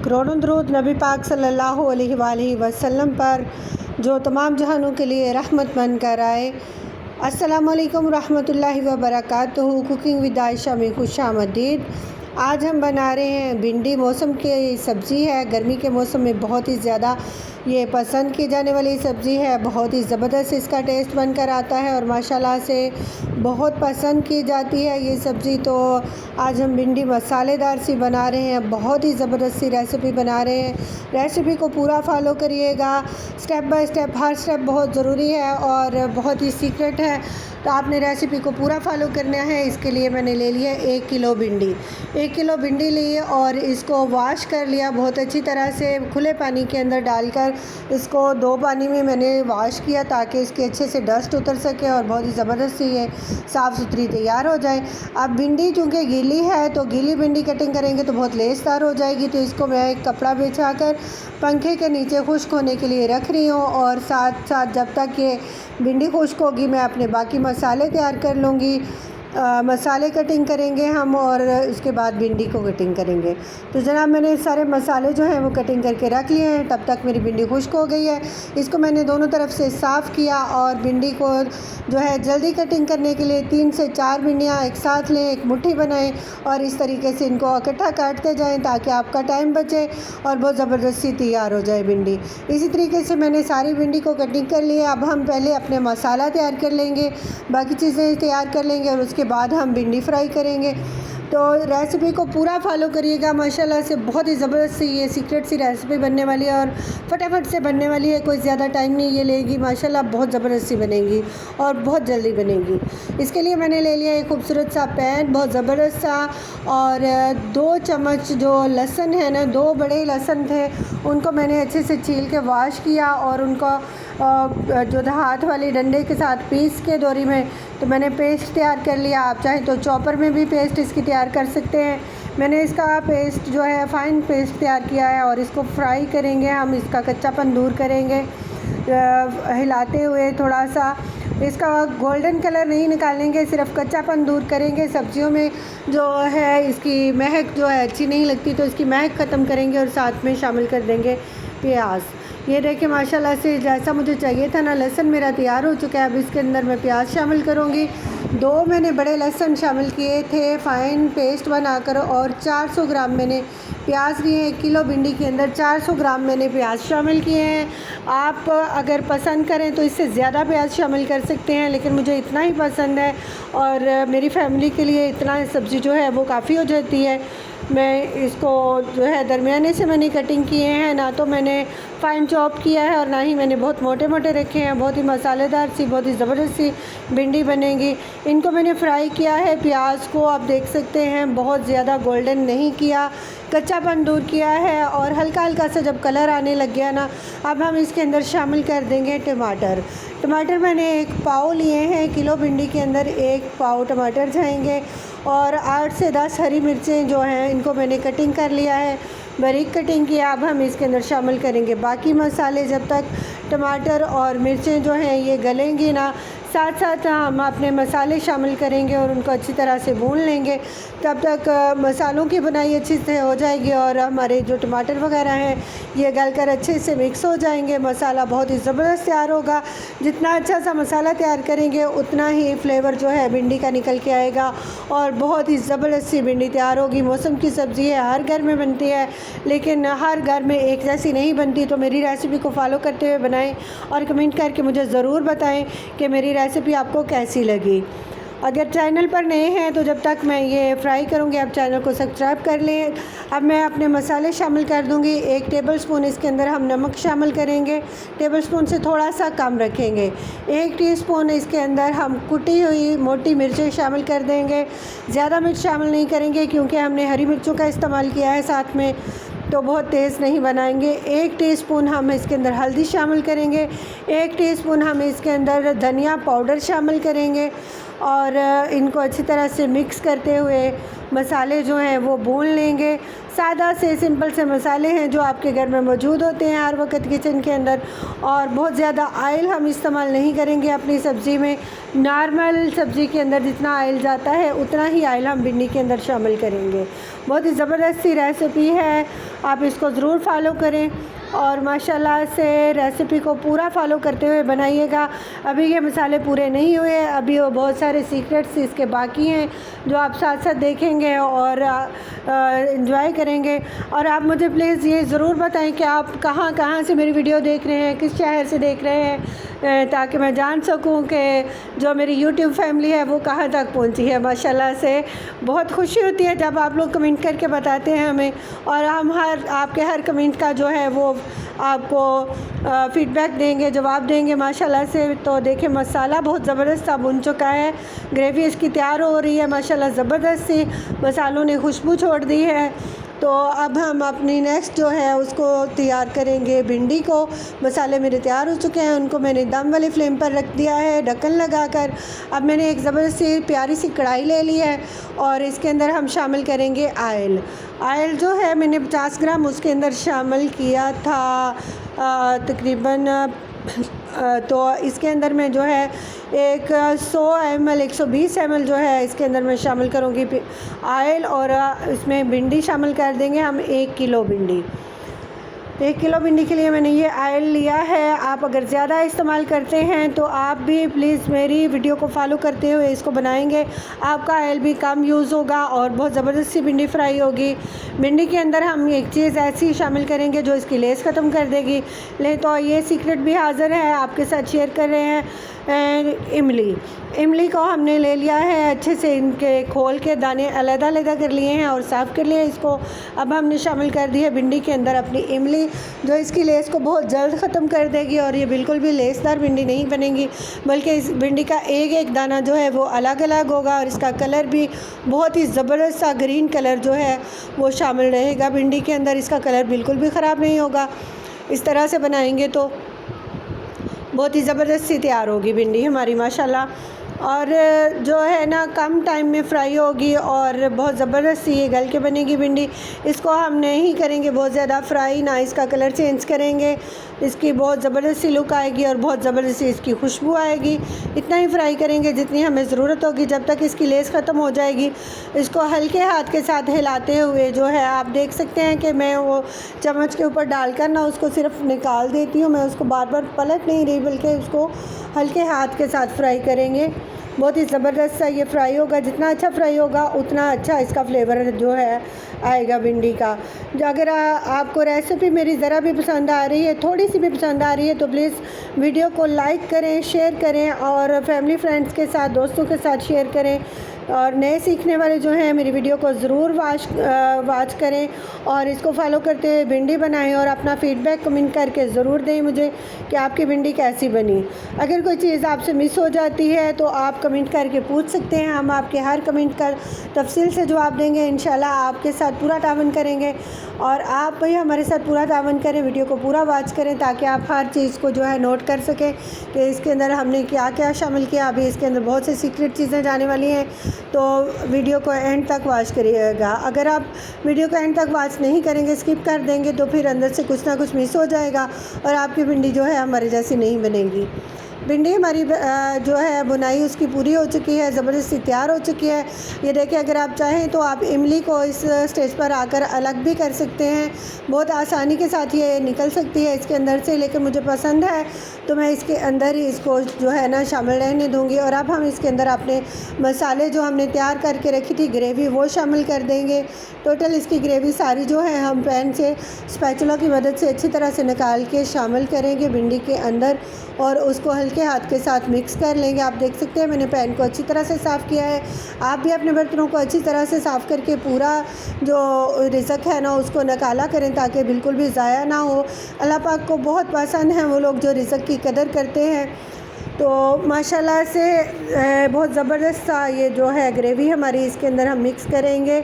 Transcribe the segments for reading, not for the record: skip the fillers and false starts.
करोड़ों दरूद नबी पाक सल्लल्लाहु अलैहि वसल्लम पर जो तमाम जहानों के लिए रहमत बन कर आए। अस्सलामु अलैकुम रहमतुल्लाहि व बरकातुहू। कुकिंग विद आयशा में खुशामदीद। आज हम बना रहे हैं भिंडी। मौसम की सब्ज़ी है, गर्मी के मौसम में बहुत ही ज़्यादा ये पसंद की जाने वाली सब्ज़ी है। बहुत ही ज़बरदस्त इसका टेस्ट बनकर आता है और माशाल्लाह से बहुत पसंद की जाती है ये सब्ज़ी। तो आज हम भिंडी मसालेदार सी बना रहे हैं, बहुत ही ज़बरदस्त सी रेसिपी बना रहे हैं। रेसिपी को पूरा फॉलो करिएगा, step by step. Her step बहुत ज़रूरी है और बहुत ही सीक्रेट है, तो आपने रेसिपी को पूरा फॉलो करना है। इसके लिए मैंने ले लिया 1 किलो भिंडी। 1 किलो भिंडी ली और इसको वॉश कर लिया बहुत अच्छी तरह से। खुले पानी के अंदर डालकर इसको 2 पानी में मैंने वॉश किया ताकि इसके अच्छे से डस्ट उतर सके और बहुत ही ज़बरदस्त सी ये साफ़ सुथरी तैयार हो जाए। अब भिंडी चूँकि गीली है तो गीली भिंडी कटिंग करेंगे तो बहुत लेसदार हो जाएगी, तो इसको मैं एक कपड़ा बिछाकर पंखे के नीचे खुश्क होने के लिए रख रही हूँ। और साथ साथ जब तक ये भिंडी खुश्क होगी मैं अपने बाकी मसाले तैयार कर लूँगी। मसाले कटिंग करेंगे हम और उसके बाद भिंडी को कटिंग करेंगे। तो जनाब मैंने सारे मसाले जो हैं वो कटिंग करके रख लिए हैं। तब तक मेरी भिंडी खुश्क हो गई है। इसको मैंने दोनों तरफ से साफ़ किया और भिंडी को जो है जल्दी कटिंग करने के लिए 3 से 4 भिंडियाँ एक साथ लें, एक मुट्ठी बनाएं और इस तरीके से इनको इकट्ठा काटते जाएँ ताकि आपका टाइम बचे और बहुत ज़बरदस्ती तैयार हो जाए भिंडी। इसी तरीके से मैंने सारी भिंडी को कटिंग कर लिया। अब हम पहले अपने मसाला तैयार कर लेंगे, बाकी चीज़ें तैयार कर लेंगे और उसके बाद हम भिंडी फ्राई करेंगे। तो रेसिपी को पूरा फॉलो करिएगा। माशाल्लाह से बहुत ही ज़बरदस्त सी ये सीक्रेट सी रेसिपी बनने वाली है और फटाफट से बनने वाली है। कोई ज़्यादा टाइम नहीं ये लेगी, माशाल्लाह बहुत ज़बरदस्त सी बनेगी और बहुत जल्दी बनेगी। इसके लिए मैंने ले लिया एक खूबसूरत सा पैन, बहुत ज़बरदस्त सा, और 2 चम्मच जो लहसुन है ना, 2 बड़े लहसुन थे, उनको मैंने अच्छे से छील के वॉश किया और उनको जो हाथ वाली डंडे के साथ पीस के दोरी में तो मैंने पेस्ट तैयार कर लिया। आप चाहें तो चॉपर में भी पेस्ट इसकी तैयार कर सकते हैं। मैंने इसका पेस्ट जो है फ़ाइन पेस्ट तैयार किया है और इसको फ्राई करेंगे हम। इसका कच्चापन दूर करेंगे हिलाते हुए। थोड़ा सा इसका गोल्डन कलर नहीं निकालेंगे, सिर्फ कच्चापन दूर करेंगे। सब्जियों में जो है इसकी महक जो है अच्छी नहीं लगती, तो इसकी महक ख़त्म करेंगे और साथ में शामिल कर देंगे प्याज। ये देखिए माशाल्लाह से जैसा मुझे चाहिए था ना, लहसुन मेरा तैयार हो चुका है। अब इसके अंदर मैं प्याज शामिल करूँगी। 2 मैंने बड़े लहसुन शामिल किए थे फ़ाइन पेस्ट बनाकर और 400 ग्राम मैंने प्याज लिए हैं। 1 किलो भिंडी के अंदर 400 ग्राम मैंने प्याज शामिल किए हैं। आप अगर पसंद करें तो इससे ज़्यादा प्याज शामिल कर सकते हैं, लेकिन मुझे इतना ही पसंद है और मेरी फैमिली के लिए इतना सब्ज़ी जो है वो काफ़ी हो जाती है। मैं इसको जो है दरमियाने से मैंने कटिंग किए हैं, ना तो मैंने फ़ाइन चॉप किया है और ना ही मैंने बहुत मोटे मोटे रखे हैं। बहुत ही मसालेदार सी, बहुत ही ज़बरदस्त सी भिंडी बनेगी। इनको मैंने फ्राई किया है, प्याज को आप देख सकते हैं बहुत ज़्यादा गोल्डन नहीं किया, कच्चापन दूर किया है और हल्का हल्का सा जब कलर आने लग गया ना, अब हम इसके अंदर शामिल कर देंगे टमाटर। टमाटर मैंने 1 पाव लिए हैं। किलो भिंडी के अंदर 1 पाव टमाटर जाएंगे और 8 से 10 हरी मिर्चें जो हैं इनको मैंने कटिंग कर लिया है, बारीक कटिंग किया। अब हम इसके अंदर शामिल करेंगे बाकी मसाले। जब तक टमाटर और मिर्चें जो हैं ये गलेंगी ना, साथ साथ हम अपने मसाले शामिल करेंगे और उनको अच्छी तरह से भून लेंगे। तब तक मसालों की बनाई अच्छी से हो जाएगी और हमारे जो टमाटर वगैरह हैं ये गलकर अच्छे से मिक्स हो जाएंगे। मसाला बहुत ही ज़बरदस्त तैयार होगा। जितना अच्छा सा मसाला तैयार करेंगे उतना ही फ्लेवर जो है भिंडी का निकल के आएगा और बहुत ही ज़बरदस्त सी भिंडी तैयार होगी। मौसम की सब्ज़ी है, हर घर में बनती है, लेकिन हर घर में एक जैसी नहीं बनती। तो मेरी रेसिपी को फॉलो करते हुए बनाएं और कमेंट करके मुझे ज़रूर बताएं कि मेरी रेसिपी आपको कैसी लगी। अगर चैनल पर नए हैं तो जब तक मैं ये फ्राई करूँगी आप चैनल को सब्सक्राइब कर लें। अब मैं अपने मसाले शामिल कर दूँगी। 1 टेबलस्पून इसके अंदर हम नमक शामिल करेंगे, टेबलस्पून से थोड़ा सा कम रखेंगे। 1 टीस्पून इसके अंदर हम कुटी हुई मोटी मिर्चें शामिल कर देंगे। ज़्यादा मिर्च शामिल नहीं करेंगे क्योंकि हमने हरी मिर्चों का इस्तेमाल किया है साथ में, तो बहुत तेज़ नहीं बनाएंगे। 1 टीस्पून हम इसके अंदर हल्दी शामिल करेंगे। 1 टीस्पून हम इसके अंदर धनिया पाउडर शामिल करेंगे और इनको अच्छी तरह से मिक्स करते हुए मसाले जो हैं वो भून लेंगे। सादा से सिंपल से मसाले हैं जो आपके घर में मौजूद होते हैं हर वक्त किचन के अंदर, और बहुत ज़्यादा ऑयल हम इस्तेमाल नहीं करेंगे अपनी सब्ज़ी में। नॉर्मल सब्ज़ी के अंदर जितना ऑयल जाता है उतना ही ऑयल हम भिंडी के अंदर शामिल करेंगे। बहुत ही ज़बरदस्त सी रेसिपी है। आप इसको ज़रूर फॉलो करें और माशाल्लाह से रेसिपी को पूरा फॉलो करते हुए बनाइएगा। अभी ये मसाले पूरे नहीं हुए, अभी वो बहुत सारे सीक्रेट्स इसके बाकी हैं जो आप साथ साथ देखेंगे और एंजॉय करेंगे। और आप मुझे प्लीज़ ये ज़रूर बताएं कि आप कहाँ कहाँ से मेरी वीडियो देख रहे हैं, किस शहर से देख रहे हैं, ताकि मैं जान सकूं कि जो मेरी यूट्यूब फैमिली है वो कहाँ तक पहुंची है। माशाल्लाह से बहुत खुशी होती है जब आप लोग कमेंट करके बताते हैं हमें, और हम आपके हर कमेंट का जो है वो आपको फ़ीडबैक देंगे, जवाब देंगे माशाल्लाह से। तो देखें मसाला बहुत ज़बरदस्त सा भुन चुका है, ग्रेवी इसकी तैयार हो रही है माशाल्लाह ज़बरदस्त सी, मसालों ने खुशबू छोड़ दी है। तो अब हम अपनी नेक्स्ट जो है उसको तैयार करेंगे भिंडी को। मसाले मेरे तैयार हो चुके हैं, उनको मैंने दम वाली फ्लेम पर रख दिया है ढक्कन लगाकर। अब मैंने एक ज़बरदस्त सी प्यारी सी कढ़ाई ले ली है और इसके अंदर हम शामिल करेंगे आयल। आयल जो है मैंने 50 ग्राम उसके अंदर शामिल किया था तकरीबन। तो इसके अंदर मैं जो है 100 ml 120 ml जो है इसके अंदर मैं शामिल करूँगी आयल, और इसमें भिंडी शामिल कर देंगे हम 1 किलो भिंडी। 1 किलो भिंडी के लिए मैंने ये आयल लिया है। आप अगर ज़्यादा इस्तेमाल करते हैं तो आप भी प्लीज़ मेरी वीडियो को फॉलो करते हुए इसको बनाएंगे, आपका आयल भी कम यूज़ होगा और बहुत ज़बरदस्त सी भिंडी फ्राई होगी। भिंडी के अंदर हम एक चीज़ ऐसी शामिल करेंगे जो इसकी लेस ख़त्म कर देगी। ले तो ये सीक्रेट भी हाज़िर है, आपके साथ शेयर कर रहे हैं। इमली को हमने ले लिया है, अच्छे से इनके खोल के दाने अलग-अलग कर लिए हैं और साफ़ कर लिए इसको। अब हमने शामिल कर दी है भिंडी के अंदर अपनी इमली, जो इसकी लेस को बहुत जल्द ख़त्म कर देगी और ये बिल्कुल भी लेसदार भिंडी नहीं बनेगी, बल्कि इस भिंडी का एक एक दाना जो है वो अलग अलग होगा और इसका कलर भी बहुत ही ज़बरदस्त सा ग्रीन कलर जो है वो शामिल रहेगा भिंडी के अंदर। इसका कलर बिल्कुल भी ख़राब नहीं होगा। इस तरह से बनाएंगे तो बहुत ही ज़बरदस्त सी तैयार होगी भिंडी हमारी माशाल्लाह, और जो है ना कम टाइम में फ्राई होगी और बहुत ज़बरदस्त सी ये गल के बनेगी भिंडी। इसको हम नहीं करेंगे बहुत ज़्यादा फ्राई, ना इसका कलर चेंज करेंगे, इसकी बहुत ज़बरदस्त सी लुक आएगी और बहुत ज़बरदस्त सी इसकी खुशबू आएगी। इतना ही फ्राई करेंगे जितनी हमें ज़रूरत होगी, जब तक इसकी लेस ख़त्म हो जाएगी। इसको हल्के हाथ के साथ हिलाते हुए जो है आप देख सकते हैं कि मैं वो चम्मच के ऊपर डालकर ना उसको सिर्फ निकाल देती हूँ, मैं उसको बार बार पलट नहीं रही, बल्कि उसको हल्के हाथ के साथ फ्राई करेंगे। बहुत ही ज़बरदस्त सा ये फ्राई होगा, जितना अच्छा फ्राई होगा उतना अच्छा इसका फ्लेवर जो है आएगा भिंडी का। अगर आपको रेसिपी मेरी ज़रा भी पसंद आ रही है, थोड़ी सी भी पसंद आ रही है, तो प्लीज़ वीडियो को लाइक करें, शेयर करें और फैमिली फ्रेंड्स के साथ, दोस्तों के साथ शेयर करें। और नए सीखने वाले जो हैं मेरी वीडियो को ज़रूर वाच करें और इसको फॉलो करते हुए भिंडी बनाएं और अपना फ़ीडबैक कमेंट करके ज़रूर दें मुझे कि आपकी भिंडी कैसी बनी। अगर कोई चीज़ आपसे मिस हो जाती है तो आप कमेंट करके पूछ सकते हैं, हम आपके हर कमेंट का तफसील से जवाब देंगे। इंशाल्लाह आपके साथ पूरा तावन करेंगे और आप भी हमारे साथ पूरा तावन करें, वीडियो को पूरा वाच करें ताकि आप हर चीज़ को जो है नोट कर सकें कि इसके अंदर हमने क्या क्या शामिल किया। अभी इसके अंदर बहुत सी सीक्रेट चीज़ें जाने वाली हैं, तो वीडियो को एंड तक वॉच करिएगा। अगर आप वीडियो को एंड तक वॉच नहीं करेंगे, स्किप कर देंगे, तो फिर अंदर से कुछ ना कुछ मिस हो जाएगा और आपकी भिंडी जो है हमारे जैसी नहीं बनेगी। भिंडी हमारी जो है बुनाई उसकी पूरी हो चुकी है, ज़बरदस्ती तैयार हो चुकी है। ये देखिए, अगर आप चाहें तो आप इमली को इस स्टेज पर आकर अलग भी कर सकते हैं, बहुत आसानी के साथ ये निकल सकती है इसके अंदर से, लेकिन मुझे पसंद है तो मैं इसके अंदर ही इसको जो है ना शामिल रहने दूँगी। और अब हम इसके अंदर अपने मसाले जो हमने तैयार करके रखी थी ग्रेवी वो शामिल कर देंगे। टोटल इसकी ग्रेवी सारी जो है हम पैन से स्पैचुला की मदद से अच्छी तरह से निकाल के शामिल करेंगे भिंडी के अंदर और उसको हल्के हाथ के साथ मिक्स कर लेंगे। आप देख सकते हैं मैंने पैन को अच्छी तरह से साफ़ किया है। आप भी अपने बर्तनों को अच्छी तरह से साफ़ करके पूरा जो रिज़्क है ना उसको निकाला करें ताकि बिल्कुल भी ज़ाया ना हो। अल्लाह पाक को बहुत पसंद है वो लोग जो रिज़्क की कदर करते हैं। तो माशाल्लाह से बहुत ज़बरदस्त सा ये जो है ग्रेवी हमारी इसके अंदर हम मिक्स करेंगे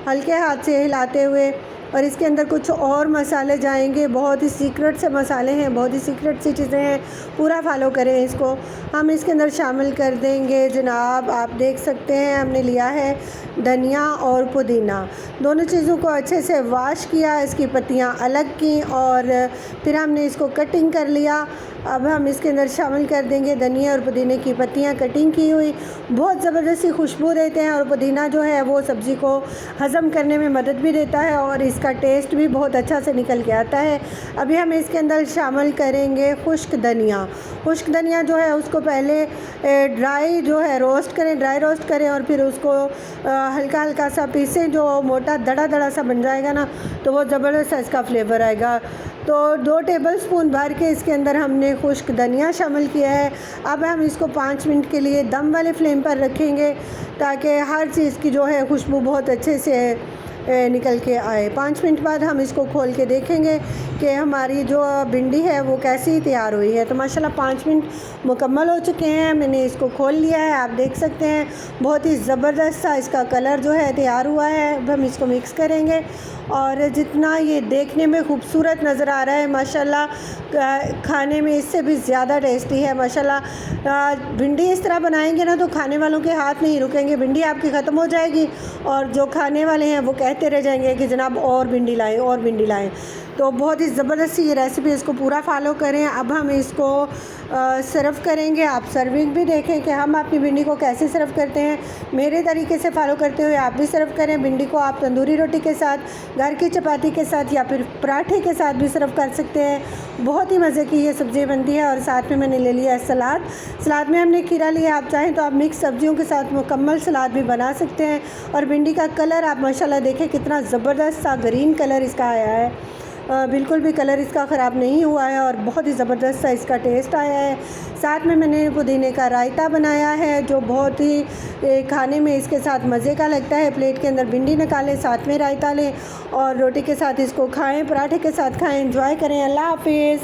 हल्के हाथ से हिलाते हुए, और इसके अंदर कुछ और मसाले जाएंगे, बहुत ही सीक्रेट से मसाले हैं, बहुत ही सीक्रेट सी चीज़ें हैं, पूरा फॉलो करें इसको। हम इसके अंदर शामिल कर देंगे जनाब, आप देख सकते हैं हमने लिया है धनिया और पुदीना, दोनों चीज़ों को अच्छे से वॉश किया, इसकी पत्तियां अलग की और फिर हमने इसको कटिंग कर लिया। अब हम इसके अंदर शामिल कर देंगे धनिया और पुदीने की पत्तियाँ कटिंग की हुई। बहुत ज़बरदस्ती खुशबू देते हैं और पुदीना जो है वो सब्ज़ी को हज़म करने में मदद भी देता है और इसका टेस्ट भी बहुत अच्छा से निकल के आता है। अभी हम इसके अंदर शामिल करेंगे खुश्क धनिया। खुश्क धनिया जो है उसको पहले ड्राई जो है रोस्ट करें, ड्राई रोस्ट करें और फिर उसको हल्का हल्का सा पीसें। जो मोटा दड़ा दड़ा सा बन जाएगा ना तो वो ज़बरदस्त इसका फ्लेवर आएगा। तो 2 टेबलस्पून भर के इसके अंदर हमने खुश्क धनिया शामिल किया है। अब हम इसको 5 मिनट के लिए दम वाले फ्लेम पर रखेंगे ताकि हर चीज़ की जो है खुशबू बहुत अच्छे से निकल के आए। 5 मिनट बाद हम इसको खोल के देखेंगे कि हमारी जो भिंडी है वो कैसी तैयार हुई है। तो माशाल्लाह 5 मिनट मुकम्मल हो चुके हैं। मैंने इसको खोल लिया है, आप देख सकते हैं बहुत ही ज़बरदस्त सा इसका कलर जो है तैयार हुआ है। अब हम इसको मिक्स करेंगे और जितना ये देखने में खूबसूरत नज़र आ रहा है माशाल्लाह खाने में इससे भी ज़्यादा टेस्टी है। माशाल्लाह भिंडी इस तरह बनाएंगे ना तो खाने वालों के हाथ नहीं रुकेंगे, भिंडी आपकी ख़त्म हो जाएगी और जो खाने वाले हैं वो कहते रह जाएंगे कि जनाब और भिंडी लाएँ और भिंडी लाएँ। तो बहुत ही ज़बरदस्त ये रेसिपी, इसको पूरा फॉलो करें। अब हम इसको सर्व करेंगे। आप सर्विंग भी देखें कि हम अपनी भिंडी को कैसे सर्व करते हैं। मेरे तरीके से फॉलो करते हुए आप भी सर्व करें। भिंडी को आप तंदूरी रोटी के साथ, घर की चपाती के साथ या फिर पराठे के साथ भी सर्व कर सकते हैं। बहुत ही मज़े की ये सब्ज़ी बनती है। और साथ में मैंने ले लिया है सलाद। सलाद में हमने खीरा लिया, आप चाहें तो आप मिक्स सब्जियों के साथ मुकम्मल सलाद भी बना सकते हैं। और भिंडी का कलर आप माशाल्लाह देखें कितना ज़बरदस्त सा ग्रीन कलर इसका आया है। बिल्कुल भी कलर इसका ख़राब नहीं हुआ है और बहुत ही ज़बरदस्त सा इसका टेस्ट आया है। साथ में मैंने पुदीने का रायता बनाया है जो बहुत ही खाने में इसके साथ मज़े का लगता है। प्लेट के अंदर भिंडी निकालें, साथ में रायता लें और रोटी के साथ इसको खाएं, पराठे के साथ खाएं। एंजॉय करें। अल्लाह हाफ़िज़।